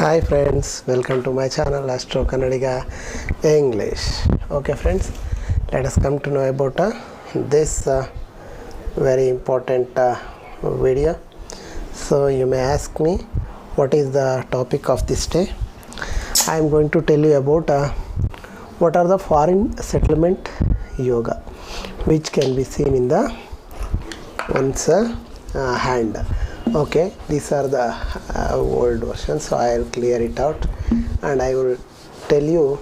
Hi friends, welcome to my channel Astro Kannadiga English. Okay friends, let us come to know about this very important video. So you may ask me what is the topic of this day. I am going to tell you about what are the foreign settlement yoga which can be seen in the one's hand. Okay, these are the old versions, so I will clear it out and I will tell you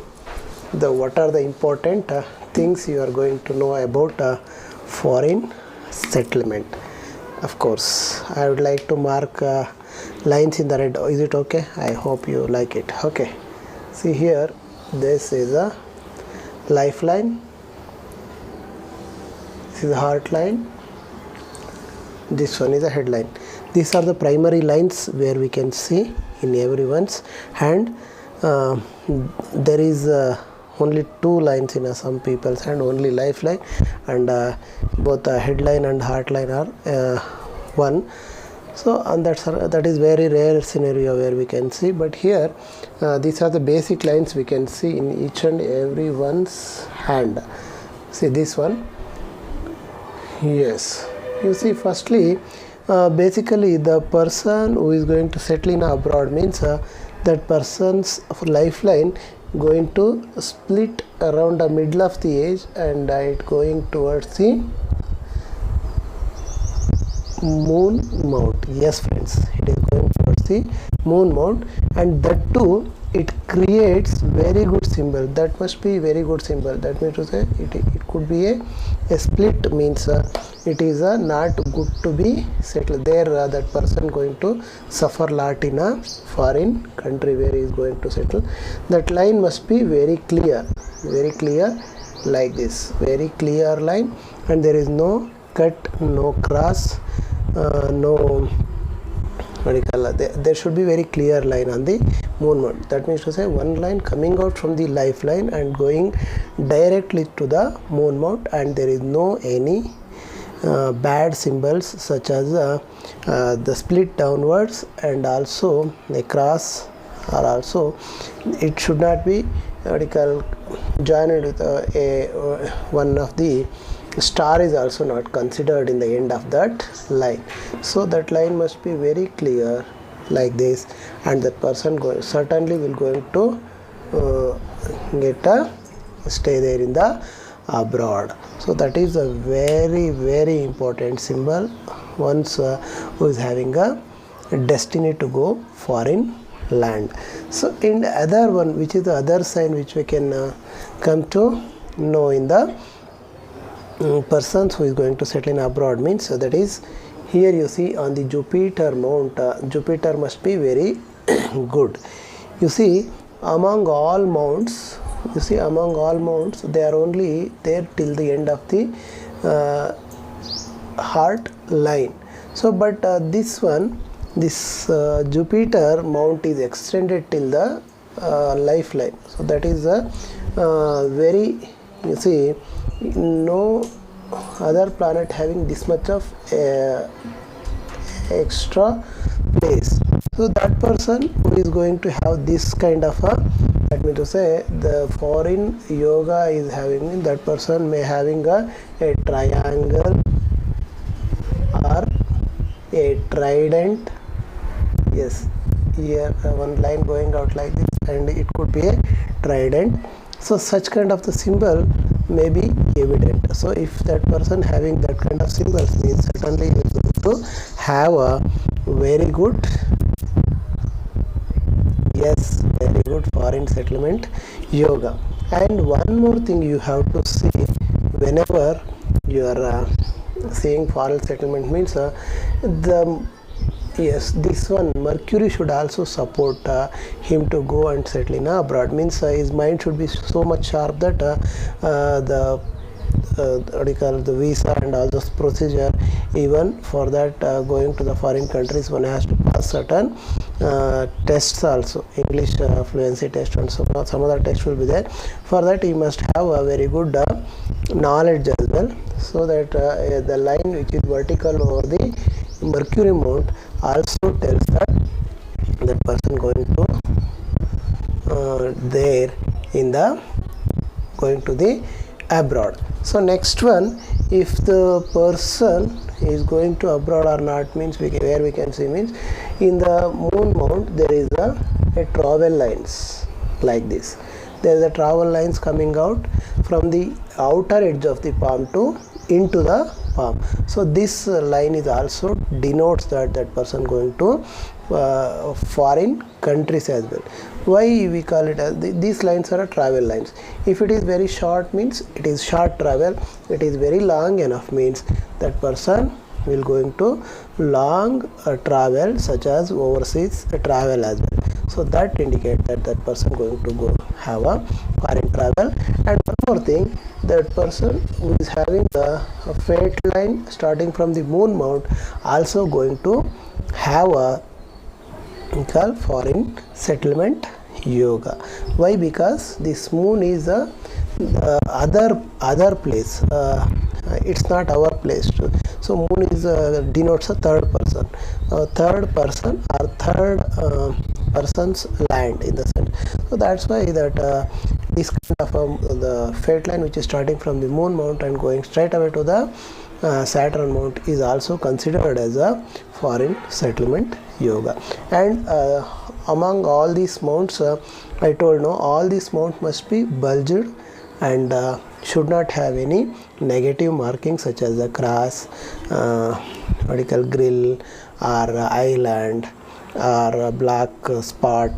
what are the important things you are going to know about foreign settlement. Of course, I would like to mark lines in the red. Is it okay? I hope you like it. Okay, see here, this is a lifeline, this is a heart line, this one is a headline. These are the primary lines where we can see in everyone's hand. There is only two lines in some people's hand, only lifeline, and both the headline and heartline are one. So and that is very rare scenario where we can see, but here these are the basic lines we can see in each and everyone's hand. See this one. Yes, you see, firstly basically the person who is going to settle in abroad means that person's lifeline going to split around the middle of the age and it going towards the moon mount. Yes friends, it is going towards the moon mount, and that too it creates very good symbol. That must be very good symbol. That means to say it could be a split, means it is not good to be settled there. That person going to suffer lot in a foreign country where he is going to settle. That line must be very clear like this, very clear line, and there is no cut, no cross, no there should be very clear line on the moon mount. That means to say one line coming out from the lifeline and going directly to the moon mount, and there is no any bad symbols such as the split downwards and also a cross, or also it should not be joined with one of the star is also not considered in the end of that line. So that line must be very clear like this, and that person certainly will going to get a stay there in the abroad. So that is a very important symbol once who is having a destiny to go foreign land. So in the other one, which is the other sign which we can come to know in the persons who is going to settle in abroad, means so that is here you see on the Jupiter mount. Jupiter must be very good. You see among all mounts, they are only there till the end of the heart line. So but this one, this Jupiter mount is extended till the lifeline. So that is a very, you see, no other planet having this much of extra place. So that person who is going to have this kind of a, let me to say, the foreign yoga is having, that person may having a triangle or a trident. Yes, here one line going out like this, and it could be a trident. So such kind of the symbol may be evident. So if that person having that kind of symbols, means certainly he is going to have a very good, yes, very good foreign settlement yoga. And one more thing you have to see whenever you are seeing foreign settlement, means yes, this one Mercury should also support him to go and settle in abroad. Means his mind should be so much sharp that the visa and all those procedure, even for that going to the foreign countries, one has to pass certain tests also, English fluency test and some other tests will be there. For that he must have a very good knowledge as well, so that the line which is vertical over the Mercury mount also tells that person going to there in the going to the abroad. So next one, if the person is going to abroad or not means where we can see means in the moon mount there is a travel lines like this. There is a travel lines coming out from the outer edge of the palm to into the palm. So this line is also denotes that that person going to foreign countries as well. Why we call it as these lines are travel lines. If it is very short means it is short travel, it is very long enough means that person will going to long travel such as overseas travel as well. So that indicate that that person going to go have a foreign travel. And one more thing, that person who is having a fate line starting from the moon mount also going to have a called foreign settlement yoga. Why? Because this moon is a other place. It's not our place. So moon is denotes a third person or third person's land in the sense. So that's why that this kind of the fate line which is starting from the moon mount and going straight away to the Saturn mount is also considered as a foreign settlement yoga. And among all these mounts, I told no, all these mounts must be bulged and should not have any negative markings such as a cross, vertical grill, or island, or a black spot.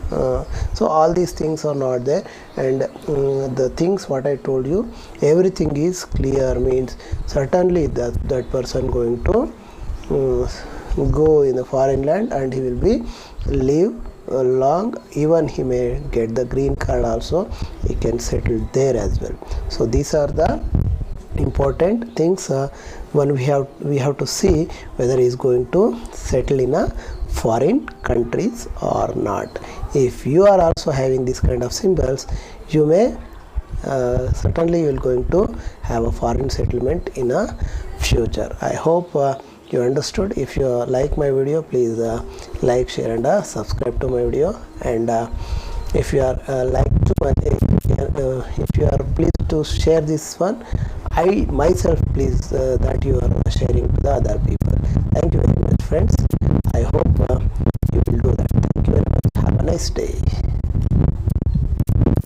So all these things are not there, and the things what I told you, everything is clear means certainly that person going to go in the foreign land and he will be live long, even he may get the green card also, he can settle there as well. So these are the important things when we have to see whether he is going to settle in a foreign countries or not. If you are also having this kind of symbols, you may certainly you will going to have a foreign settlement in a future. I hope you understood. If you like my video, please like, share and subscribe to my video. And if you are if you are pleased to share this one, I myself please that you are sharing to the other people. Thank you very much, friends. I hope you will do that. Thank you very much. Have a nice day.